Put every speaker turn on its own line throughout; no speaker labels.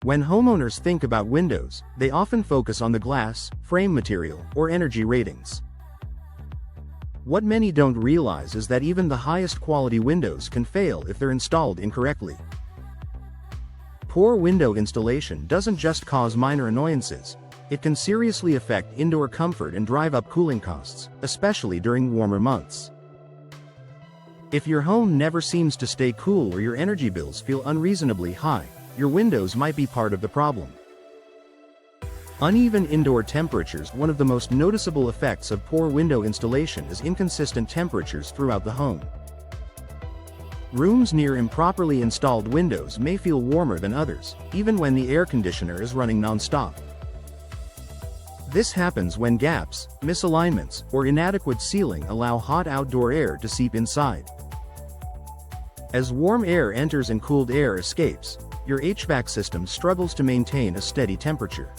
When homeowners think about windows, they often focus on the glass, frame material, or energy ratings. What many don't realize is that even the highest quality windows can fail if they're installed incorrectly. Poor window installation doesn't just cause minor annoyances, it can seriously affect indoor comfort and drive up cooling costs, especially during warmer months. If your home never seems to stay cool or your energy bills feel unreasonably high, your windows might be part of the problem. Uneven indoor temperatures. One of the most noticeable effects of poor window installation is inconsistent temperatures throughout the home. Rooms near improperly installed windows may feel warmer than others, even when the air conditioner is running non-stop. This happens when gaps, misalignments, or inadequate sealing allow hot outdoor air to seep inside. As warm air enters and cooled air escapes, your HVAC system struggles to maintain a steady temperature.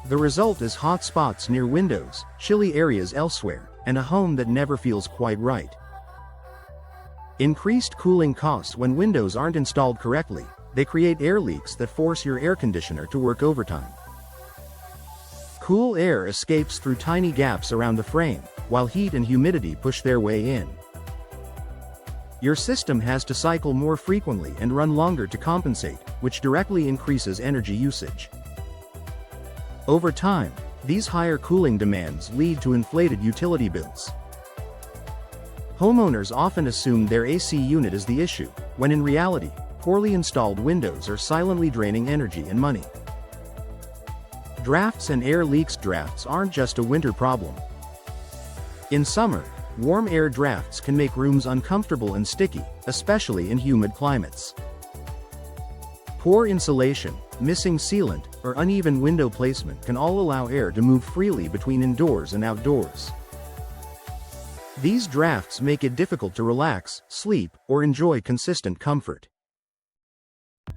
The result is hot spots near windows, chilly areas elsewhere, and a home that never feels quite right. Increased cooling costs. When windows aren't installed correctly, they create air leaks that force your air conditioner to work overtime. Cool air escapes through tiny gaps around the frame, while heat and humidity push their way in. Your system has to cycle more frequently and run longer to compensate, which directly increases energy usage. Over time, these higher cooling demands lead to inflated utility bills. Homeowners often assume their AC unit is the issue, when in reality, poorly installed windows are silently draining energy and money. Drafts and air leaks. Drafts aren't just a winter problem. In summer, warm air drafts can make rooms uncomfortable and sticky, especially in humid climates. Poor insulation, missing sealant, or uneven window placement can all allow air to move freely between indoors and outdoors. These drafts make it difficult to relax, sleep, or enjoy consistent comfort.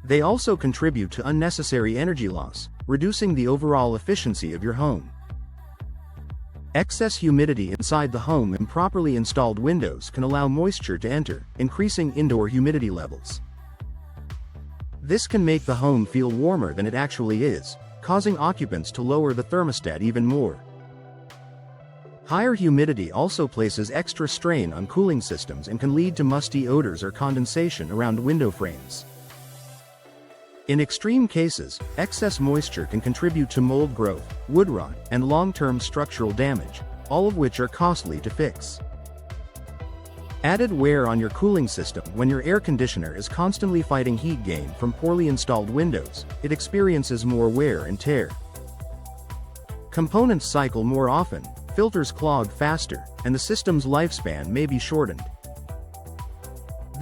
They also contribute to unnecessary energy loss, reducing the overall efficiency of your home. Excess humidity inside the home. Improperly installed windows can allow moisture to enter, increasing indoor humidity levels. This can make the home feel warmer than it actually is, causing occupants to lower the thermostat even more. Higher humidity also places extra strain on cooling systems and can lead to musty odors or condensation around window frames. In extreme cases, excess moisture can contribute to mold growth, wood rot, and long-term structural damage, all of which are costly to fix. Added wear on your cooling system. When your air conditioner is constantly fighting heat gain from poorly installed windows, it experiences more wear and tear. Components cycle more often, filters clog faster, and the system's lifespan may be shortened.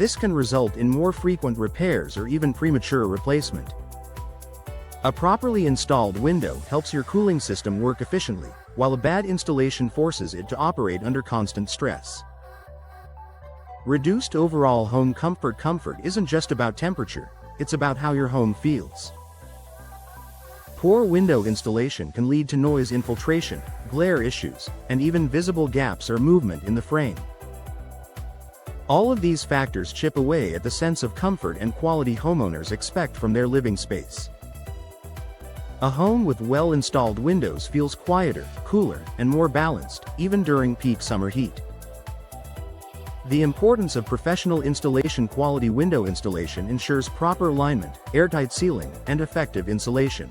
This can result in more frequent repairs or even premature replacement. A properly installed window helps your cooling system work efficiently, while a bad installation forces it to operate under constant stress. Reduced overall home comfort. Comfort isn't just about temperature, it's about how your home feels. Poor window installation can lead to noise infiltration, glare issues, and even visible gaps or movement in the frame. All of these factors chip away at the sense of comfort and quality homeowners expect from their living space. A home with well-installed windows feels quieter, cooler, and more balanced, even during peak summer heat. The importance of professional installation. Quality window installation ensures proper alignment, airtight sealing, and effective insulation.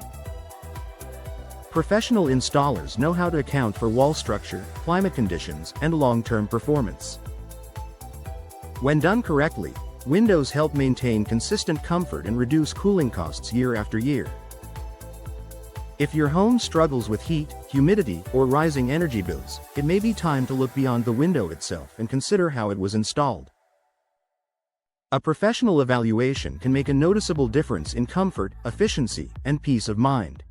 Professional installers know how to account for wall structure, climate conditions, and long-term performance. When done correctly, windows help maintain consistent comfort and reduce cooling costs year after year. If your home struggles with heat, humidity, or rising energy bills, it may be time to look beyond the window itself and consider how it was installed. A professional evaluation can make a noticeable difference in comfort, efficiency, and peace of mind.